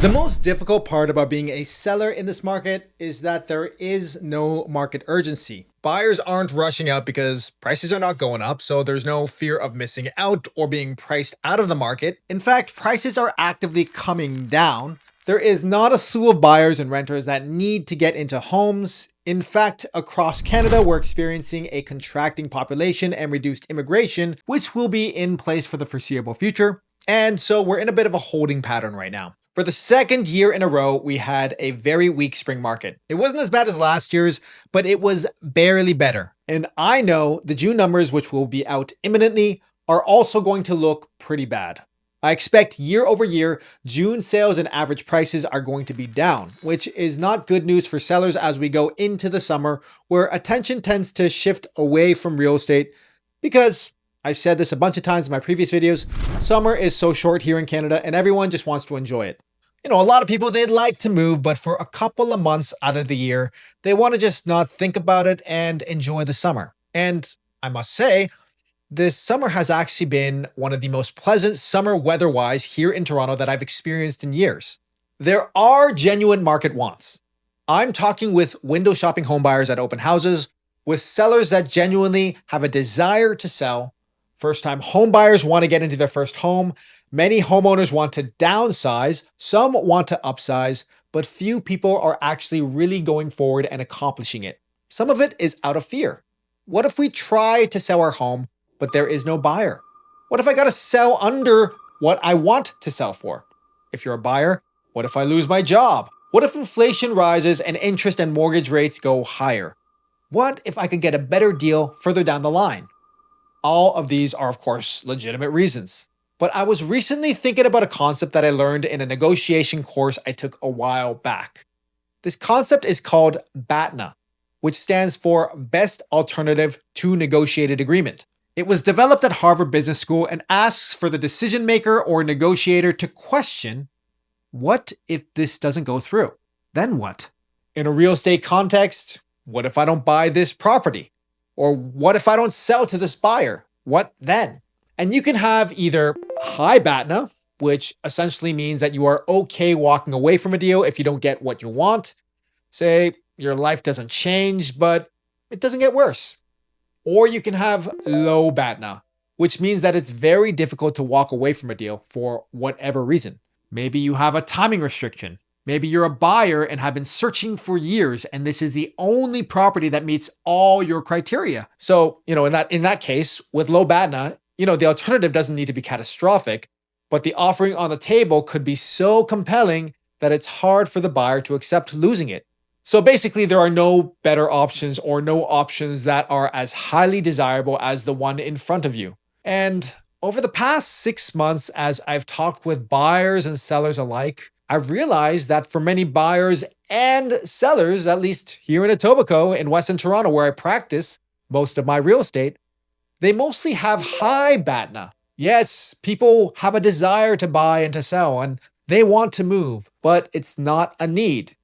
The most difficult part about being a seller in this market is that there is no market urgency. Buyers aren't rushing out because prices are not going up, so there's no fear of missing out or being priced out of the market. In fact, prices are actively coming down. There is not a slew of buyers and renters that need to get into homes. In fact, across Canada, we're experiencing a contracting population and reduced immigration, which will be in place for the foreseeable future. And so we're in a bit of a holding pattern right now. For the second year in a row, we had a very weak spring market. It wasn't as bad as last year's, but it was barely better. And I know the June numbers, which will be out imminently, are also going to look pretty bad. I expect year over year, June sales and average prices are going to be down, which is not good news for sellers as we go into the summer, where attention tends to shift away from real estate because I've said this a bunch of times in my previous videos. Summer is so short here in Canada and everyone just wants to enjoy it. You know, a lot of people, they'd like to move, but for a couple of months out of the year, they want to just not think about it and enjoy the summer. And I must say, this summer has actually been one of the most pleasant summer weather-wise here in Toronto that I've experienced in years. There are genuine market wants. I'm talking with window shopping homebuyers at open houses, with sellers that genuinely have a desire to sell. First-time homebuyers want to get into their first home. Many homeowners want to downsize. Some want to upsize, but few people are actually really going forward and accomplishing it. Some of it is out of fear. What if we try to sell our home, but there is no buyer? What if I got to sell under what I want to sell for? If you're a buyer, what if I lose my job? What if inflation rises and interest and mortgage rates go higher? What if I could get a better deal further down the line? All of these are, of course, legitimate reasons. But I was recently thinking about a concept that I learned in a negotiation course I took a while back. This concept is called BATNA, which stands for Best Alternative to Negotiated Agreement. It was developed at Harvard Business School and asks for the decision maker or negotiator to question, what if this doesn't go through? Then what? In a real estate context, what if I don't buy this property? Or what if I don't sell to this buyer? What then? And you can have either high BATNA, which essentially means that you are okay walking away from a deal if you don't get what you want. Say your life doesn't change, but it doesn't get worse. Or you can have low BATNA, which means that it's very difficult to walk away from a deal for whatever reason. Maybe you have a timing restriction. Maybe you're a buyer and have been searching for years, and this is the only property that meets all your criteria. So, in that case, with low BATNA, the alternative doesn't need to be catastrophic, but the offering on the table could be so compelling that it's hard for the buyer to accept losing it. So basically, there are no better options or no options that are as highly desirable as the one in front of you. And over the past 6 months, as I've talked with buyers and sellers alike, I've realized that for many buyers and sellers, at least here in Etobicoke in Western Toronto, where I practice most of my real estate, they mostly have high BATNA. Yes, people have a desire to buy and to sell, and they want to move, but it's not a need.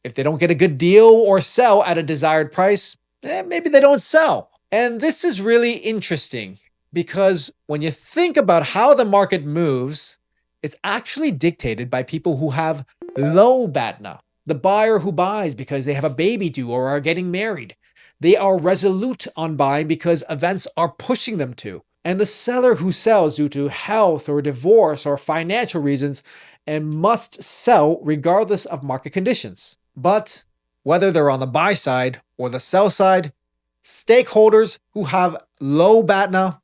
If they don't get a good deal or sell at a desired price, maybe they don't sell. And this is really interesting because when you think about how the market moves, it's actually dictated by people who have low BATNA. The buyer who buys because they have a baby due or are getting married. They are resolute on buying because events are pushing them to. And the seller who sells due to health or divorce or financial reasons and must sell regardless of market conditions. But whether they're on the buy side or the sell side, stakeholders who have low BATNA,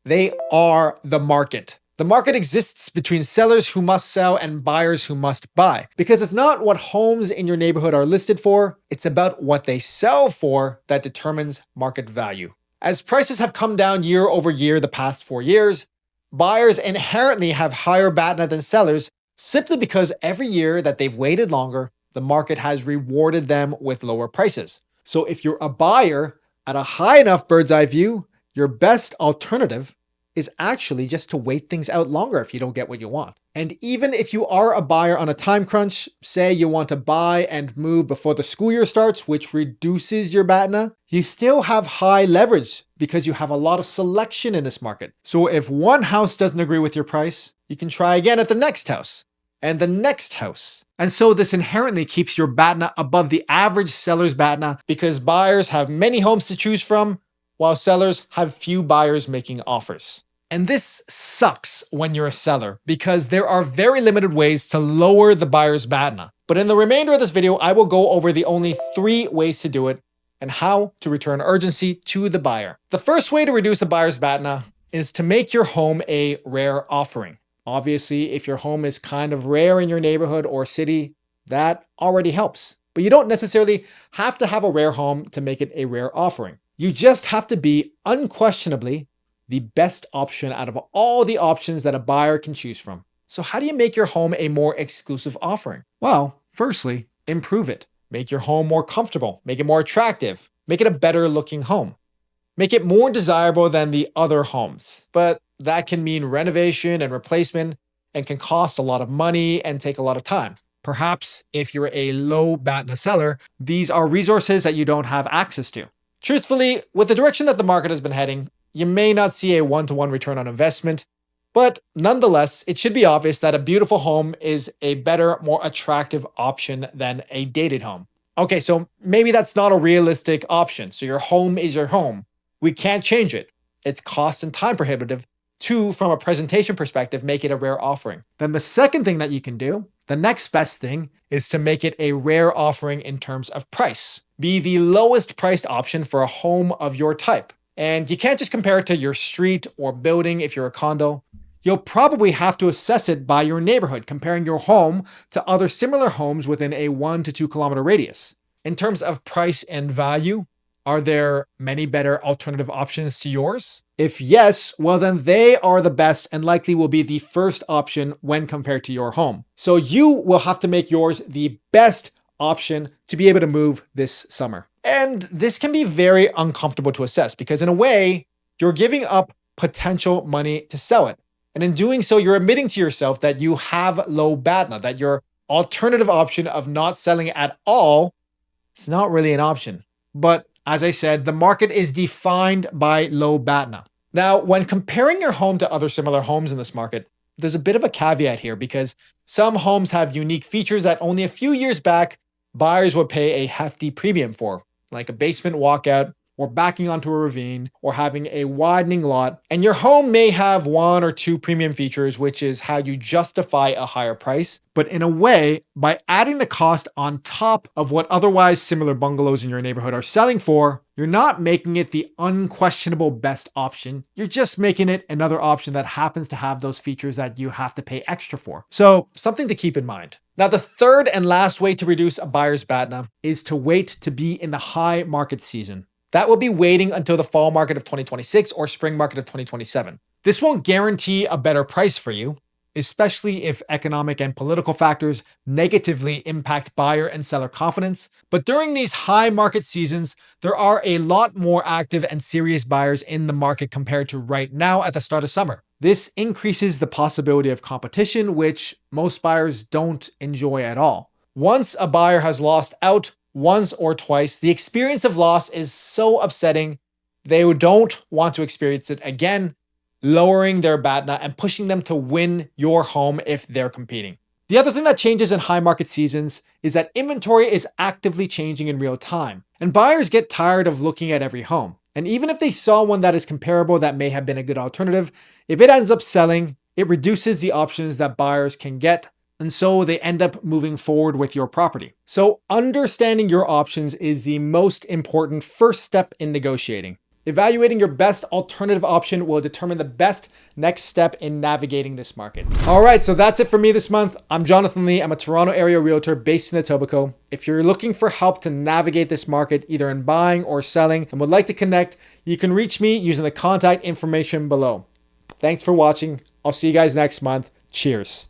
they are the market. The market exists between sellers who must sell and buyers who must buy, because it's not what homes in your neighborhood are listed for, it's about what they sell for that determines market value. As prices have come down year over year the past 4 years, buyers inherently have higher BATNA than sellers simply because every year that they've waited longer, the market has rewarded them with lower prices. So if you're a buyer at a high enough bird's eye view, your best alternative is actually just to wait things out longer if you don't get what you want. And even if you are a buyer on a time crunch, say you want to buy and move before the school year starts, which reduces your BATNA, you still have high leverage because you have a lot of selection in this market. So if one house doesn't agree with your price, you can try again at the next house. and the next house. And so this inherently keeps your BATNA above the average seller's BATNA because buyers have many homes to choose from, while sellers have few buyers making offers. And this sucks when you're a seller because there are very limited ways to lower the buyer's BATNA. But in the remainder of this video, I will go over the only 3 ways to do it and how to return urgency to the buyer. The first way to reduce a buyer's BATNA is to make your home a rare offering. Obviously, if your home is kind of rare in your neighborhood or city, that already helps. But you don't necessarily have to have a rare home to make it a rare offering. You just have to be unquestionably the best option out of all the options that a buyer can choose from. So how do you make your home a more exclusive offering? Well, firstly, improve it. Make your home more comfortable, make it more attractive, make it a better looking home. Make it more desirable than the other homes. But that can mean renovation and replacement and can cost a lot of money and take a lot of time. Perhaps if you're a low BATNA seller, these are resources that you don't have access to. Truthfully, with the direction that the market has been heading, you may not see a one-to-one return on investment, but nonetheless, it should be obvious that a beautiful home is a better, more attractive option than a dated home. Okay, so maybe that's not a realistic option. So your home is your home. We can't change it. It's cost and time prohibitive. 2, from a presentation perspective, make it a rare offering. Then the second thing that you can do, the next best thing, is to make it a rare offering in terms of price. Be the lowest priced option for a home of your type. And you can't just compare it to your street or building if you're a condo. You'll probably have to assess it by your neighborhood, comparing your home to other similar homes within a 1 to 2 kilometer radius. In terms of price and value, are there many better alternative options to yours? If yes, well then they are the best and likely will be the first option when compared to your home. So you will have to make yours the best option to be able to move this summer. And this can be very uncomfortable to assess because in a way, you're giving up potential money to sell it. And in doing so, you're admitting to yourself that you have low BATNA, that your alternative option of not selling at all is not really an option. But as I said, the market is defined by low BATNA. Now, when comparing your home to other similar homes in this market, there's a bit of a caveat here because some homes have unique features that only a few years back, buyers would pay a hefty premium for, like a basement walkout, or backing onto a ravine, or having a widening lot. And your home may have 1 or 2 premium features, which is how you justify a higher price. But in a way, by adding the cost on top of what otherwise similar bungalows in your neighborhood are selling for, you're not making it the unquestionable best option. You're just making it another option that happens to have those features that you have to pay extra for. So something to keep in mind. Now, the third and last way to reduce a buyer's BATNA is to wait to be in the high market season. That will be waiting until the fall market of 2026 or spring market of 2027. This won't guarantee a better price for you, especially if economic and political factors negatively impact buyer and seller confidence. But during these high market seasons, there are a lot more active and serious buyers in the market compared to right now at the start of summer. This increases the possibility of competition, which most buyers don't enjoy at all. Once a buyer has lost out once or twice, the experience of loss is so upsetting, they don't want to experience it again, lowering their BATNA and pushing them to win your home if they're competing. The other thing that changes in high market seasons is that inventory is actively changing in real time, and buyers get tired of looking at every home. And even if they saw one that is comparable that may have been a good alternative, if it ends up selling, it reduces the options that buyers can get, and so they end up moving forward with your property. So understanding your options is the most important first step in negotiating. Evaluating your best alternative option will determine the best next step in navigating this market. All right, so that's it for me this month. I'm Jonathan Lee. I'm a Toronto area realtor based in Etobicoke. If you're looking for help to navigate this market, either in buying or selling, and would like to connect, you can reach me using the contact information below. Thanks for watching. I'll see you guys next month. Cheers.